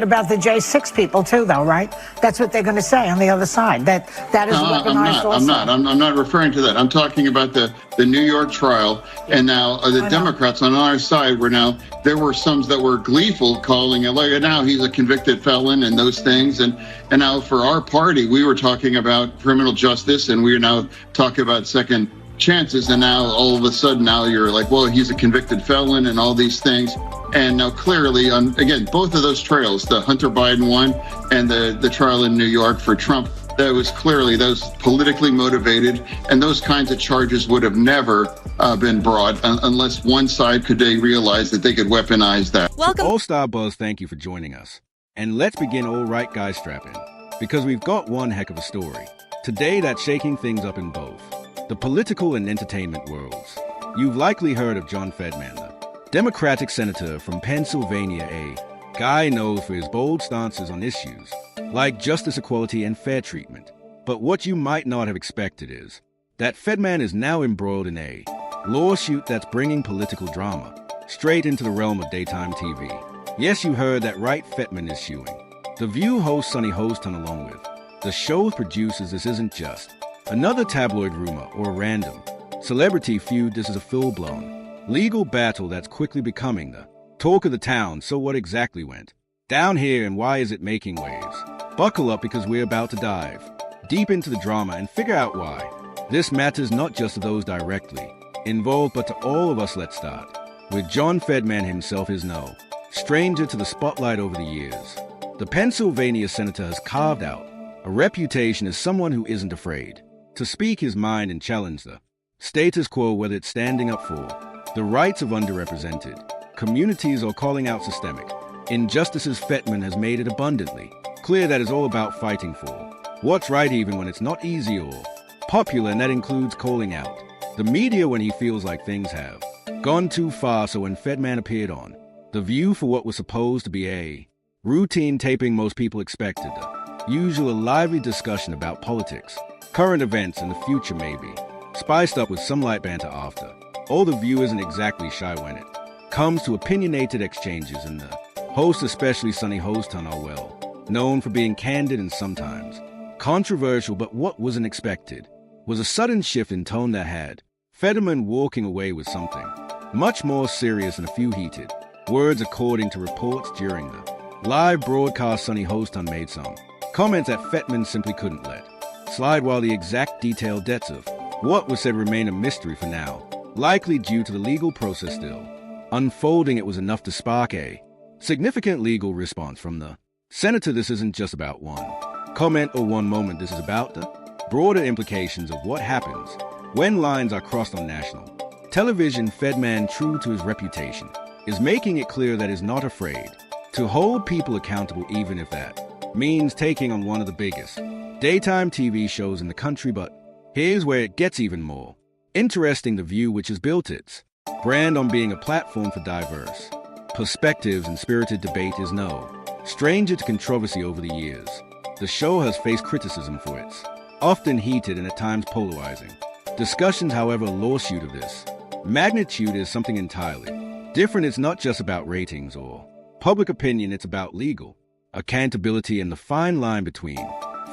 About the J6 people too, though, right? That's what they're going to say on the other side. That is weaponized also. I'm not referring to that. I'm talking about the New York trial, and now the Democrats on our side there were some that were gleeful, calling it like now he's a convicted felon and those things, and now for our party we were talking about criminal justice, and we are now talking about second chances, and now all of a sudden now you're like, well, he's a convicted felon and all these things. And now clearly, again, both of those trials, the Hunter Biden one and the trial in New York for Trump, that was politically motivated, and those kinds of charges would have never been brought unless one side could realize that they could weaponize that. Welcome. All-Star Buzz, thank you for joining us. And let's begin all right, guys, strap in, because we've got one heck of a story. Today that's shaking things up in both the political and entertainment worlds. You've likely heard of John Fetterman, the Democratic Senator from Pennsylvania, a guy known for his bold stances on issues like justice, equality, and fair treatment. But what you might not have expected is that Fetterman is now embroiled in a lawsuit that's bringing political drama straight into the realm of daytime TV. Yes, you heard that right, Fetterman is suing The View host Sunny Hostin along with the show's producers. This isn't just another tabloid rumor or a random celebrity feud. This is a full-blown legal battle that's quickly becoming the talk of the town. So what exactly went down here, and why is it making waves? Buckle up, because we're about to dive deep into the drama and figure out why this matters not just to those directly involved, but to all of us. Let's start with John Fetterman himself. Is no stranger to the spotlight over the years. The Pennsylvania senator has carved out a reputation as someone who isn't afraid to speak his mind and challenge the status quo, whether it's standing up for the rights of underrepresented communities or calling out systemic injustices. Fetterman has made it abundantly clear that it's all about fighting for what's right, even when it's not easy or popular, and that includes calling out the media when he feels like things have gone too far. So when Fetterman appeared on The View for what was supposed to be a routine taping, most people expected the usual lively discussion about politics, current events, and the future, maybe spiced up with some light banter after. All The View isn't exactly shy when it comes to opinionated exchanges, and the host, especially Sunny Hostin, are well known for being candid and sometimes controversial. But what wasn't expected was a sudden shift in tone that had Fetterman walking away with something much more serious and a few heated words. According to reports during the live broadcast, Sunny Hostin made some comments that Fetterman simply couldn't let slide, while the exact detailed depths of what was said remain a mystery for now, likely due to the legal process still unfolding. It was enough to spark a significant legal response from the senator. This isn't just about one comment or one moment. This is about the broader implications of what happens when lines are crossed on national television. Fetterman, true to his reputation, is making it clear that he's not afraid to hold people accountable, even if that means taking on one of the biggest daytime TV shows in the country. But here's where it gets even more interesting. The View, which has built its brand on being a platform for diverse perspectives and spirited debate, is no stranger to controversy over the years. The show has faced criticism for its often heated and at times polarizing discussions. However, a lawsuit of this magnitude is something entirely different. It's not just about ratings or public opinion. It's about legal accountability and the fine line between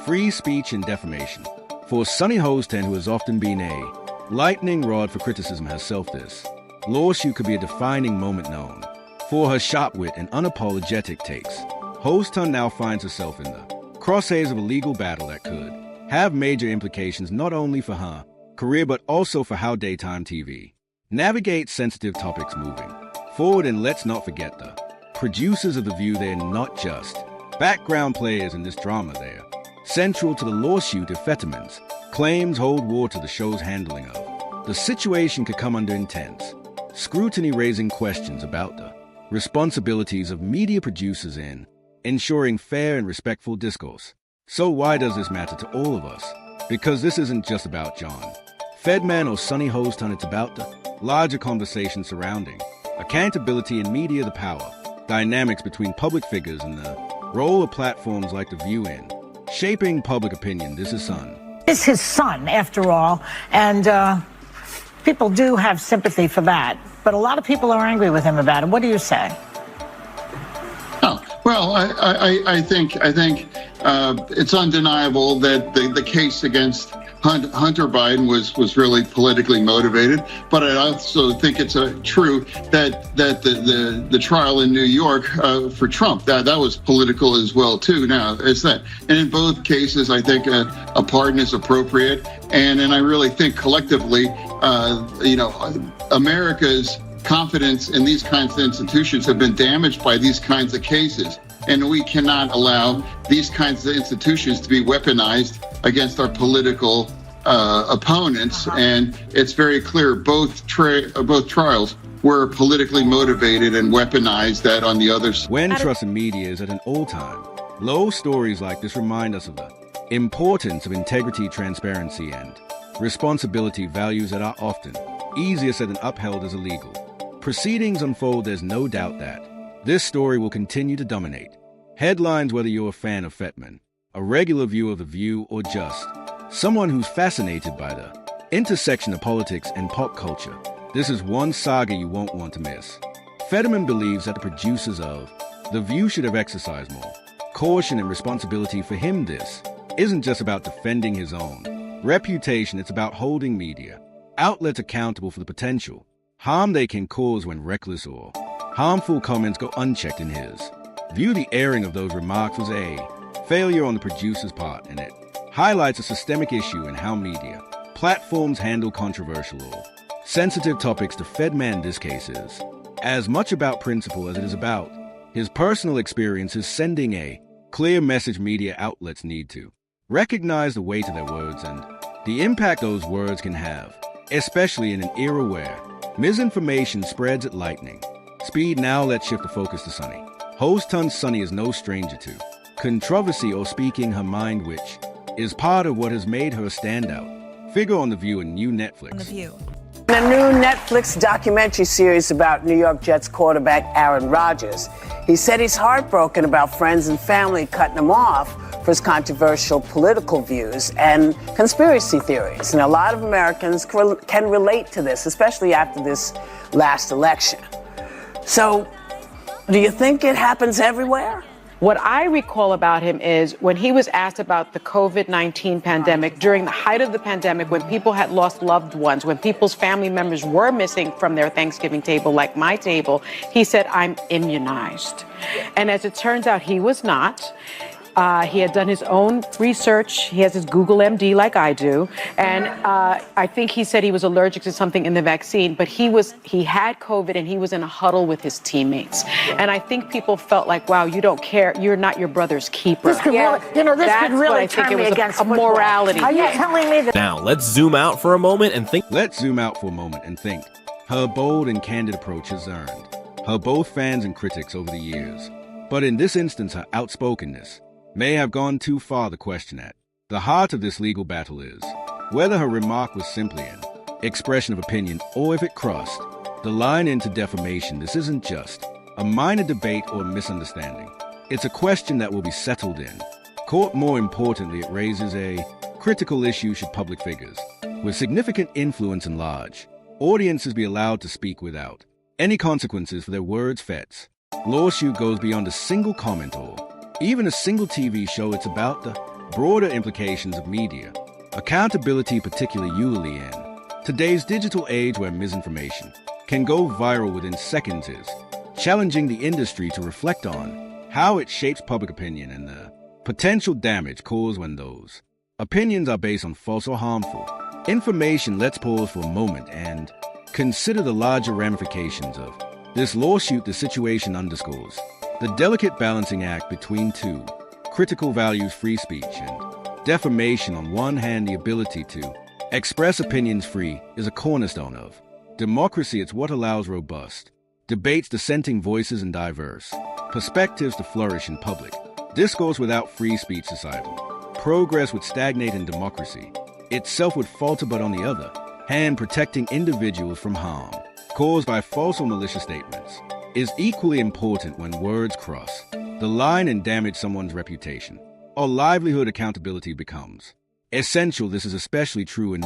free speech and defamation. For Sunny Hostin, who has often been a lightning rod for criticism herself, this lawsuit could be a defining moment. Known for her sharp wit and unapologetic takes, Hostin now finds herself in the crosshairs of a legal battle that could have major implications not only for her career but also for how daytime TV navigates sensitive topics moving forward. And let's not forget the producers of The View. They're not just background players in this drama. They're central to the lawsuit. If Fetterman's claims hold water, the show's handling of the situation could come under intense scrutiny, raising questions about the responsibilities of media producers in ensuring fair and respectful discourse. So why does this matter to all of us? Because this isn't just about John Fetterman or Sunny Hostin. It's about the larger conversation surrounding accountability in media, the power dynamics between public figures, and the role of platforms like The View in shaping public opinion. This is His son, after all, and people do have sympathy for that. But a lot of people are angry with him about it. What do you say? Well, I think it's undeniable that the case against Hunter Biden was really politically motivated, but I also think it's true that the trial in New York for Trump that was political as well too. Now it's that, and in both cases, I think a pardon is appropriate, and I really think collectively, America's confidence in these kinds of institutions have been damaged by these kinds of cases. And we cannot allow these kinds of institutions to be weaponized against our political opponents. And it's very clear both trials were politically motivated and weaponized that on the other side. When trust in media is at an all-time low, stories like this remind us of the importance of integrity, transparency, and responsibility, values that are often easier said than upheld as illegal. Proceedings unfold, there's no doubt that this story will continue to dominate headlines, whether you're a fan of Fetterman, a regular viewer of The View, or just someone who's fascinated by the intersection of politics and pop culture. This is one saga you won't want to miss. Fetterman believes that the producers of The View should have exercised more caution and responsibility. For him, this isn't just about defending his own reputation, it's about holding media outlets accountable for the potential harm they can cause when reckless or harmful comments go unchecked. In his view, the airing of those remarks was a failure on the producer's part, and it highlights a systemic issue in how media platforms handle controversial or sensitive topics. To Fetterman, this case is as much about principle as it is about his personal experiences, sending a clear message. Media outlets need to recognize the weight of their words and the impact those words can have, especially in an era where misinformation spreads at lightning speed. Now let's shift the focus to Sunny Hostin. Sunny is no stranger to controversy or speaking her mind, which is part of what has made her a standout figure on The View and new Netflix. On The View. In a new Netflix documentary series about New York Jets quarterback Aaron Rodgers, he said he's heartbroken about friends and family cutting him off for his controversial political views and conspiracy theories. And a lot of Americans can relate to this, especially after this last election. So, do you think it happens everywhere? What I recall about him is when he was asked about the COVID-19 pandemic, during the height of the pandemic, when people had lost loved ones, when people's family members were missing from their Thanksgiving table, like my table, he said, "I'm immunized." And as it turns out, he was not. He had done his own research. He has his Google MD like I do. And I think he said he was allergic to something in the vaccine, but he had COVID and he was in a huddle with his teammates. And I think people felt like, wow, you don't care. You're not your brother's keeper. This could really, this could really turn me against a morality. Are you telling me that? Now, let's zoom out for a moment and think. Let's zoom out for a moment and think. Her bold and candid approach has earned her both fans and critics over the years. But in this instance, her outspokenness may have gone too far. The question at the heart of this legal battle is whether her remark was simply an expression of opinion or if it crossed the line into defamation. This isn't just a minor debate or misunderstanding. It's a question that will be settled in court. More importantly, it raises a critical issue: should public figures with significant influence and large audiences be allowed to speak without any consequences for their words? Fed's lawsuit goes beyond a single comment or even a single TV show. It's about the broader implications of media accountability, particularly in today's digital age where misinformation can go viral within seconds. Is challenging the industry to reflect on how it shapes public opinion and the potential damage caused when those opinions are based on false or harmful information. Let's pause for a moment and consider the larger ramifications of this lawsuit. The situation underscores the delicate balancing act between two critical values: free speech and defamation. On one hand, the ability to express opinions free is a cornerstone of democracy. It's what allows robust debates, dissenting voices, and diverse perspectives to flourish in public discourse. Without free speech, societal progress would stagnate and democracy itself would falter. But on the other hand, protecting individuals from harm caused by false or malicious statements is equally important. When words cross the line and damage someone's reputation or livelihood, accountability becomes essential. This is especially true in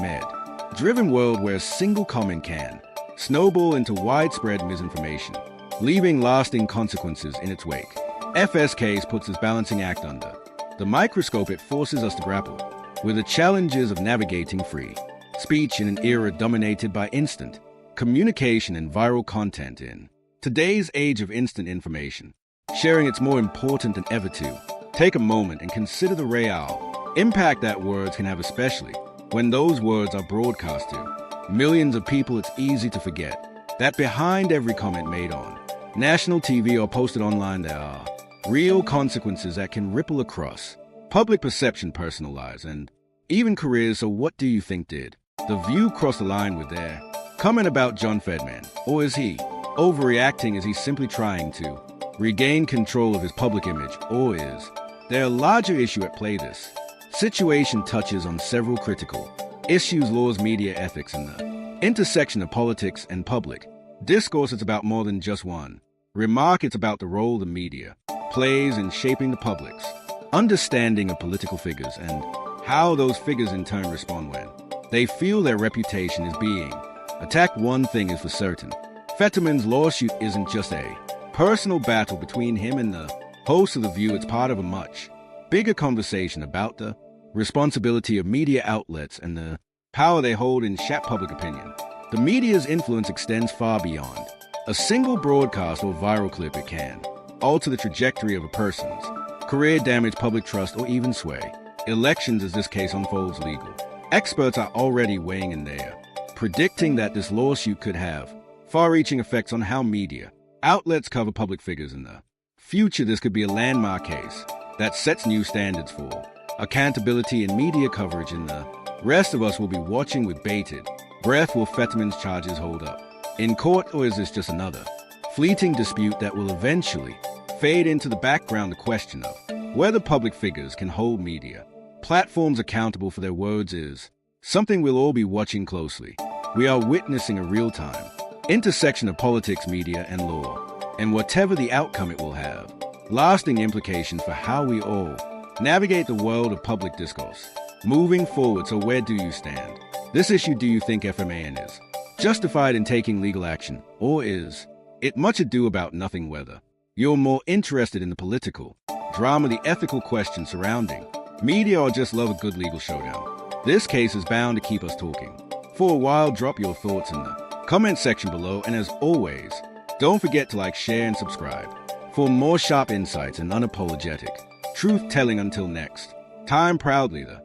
driven world where a single comment can snowball into widespread misinformation, leaving lasting consequences in its wake. FS case puts this balancing act under the microscope. It forces us to grapple with the challenges of navigating free speech in an era dominated by instant communication and viral content. In today's age of instant information, sharing it's more important than ever to take a moment and consider the real impact that words can have, especially when those words are broadcast to millions of people. It's easy to forget that behind every comment made on national TV or posted online, there are real consequences that can ripple across public perception, personal lives, and even careers. So what do you think did The View cross the line with their comment about John Fetterman? Or is he overreacting? Is he simply trying to regain control of his public image? Or is there a larger issue at play? This situation touches on several critical issues: laws, media ethics, and the intersection of politics and public discourse. It's about more than just one remark. It's about the role the media plays in shaping the public's understanding of political figures and how those figures in turn respond when they feel their reputation is being attacked. One thing is for certain: Fetterman's lawsuit isn't just a personal battle between him and the host of The View. It's part of a much bigger conversation about the responsibility of media outlets and the power they hold in shaping public opinion. The media's influence extends far beyond a single broadcast or viral clip. It can alter the trajectory of a person's career, damage public trust, or even sway elections as this case unfolds. Legal experts are already weighing in there, predicting that this lawsuit could have far-reaching effects on how media outlets cover public figures in the future. This could be a landmark case that sets new standards for accountability in media coverage, and the rest of us will be watching with bated breath. Will Fetterman's charges hold up in court, or is this just another fleeting dispute that will eventually fade into the background? The question of whether public figures can hold media platforms accountable for their words is something we'll all be watching closely. We are witnessing a real-time intersection of politics, media, and law, and whatever the outcome, it will have lasting implications for how we all navigate the world of public discourse moving forward. So where do you stand? This issue, do you think FMAN is justified in taking legal action, or is it much ado about nothing? Whether you're more interested in the political drama, the ethical questions surrounding media, or just love a good legal showdown, this case is bound to keep us talking for a while. Drop your thoughts in the comment section below, and as always, don't forget to like, share, and subscribe for more sharp insights and unapologetic truth-telling. Until next time, proudly the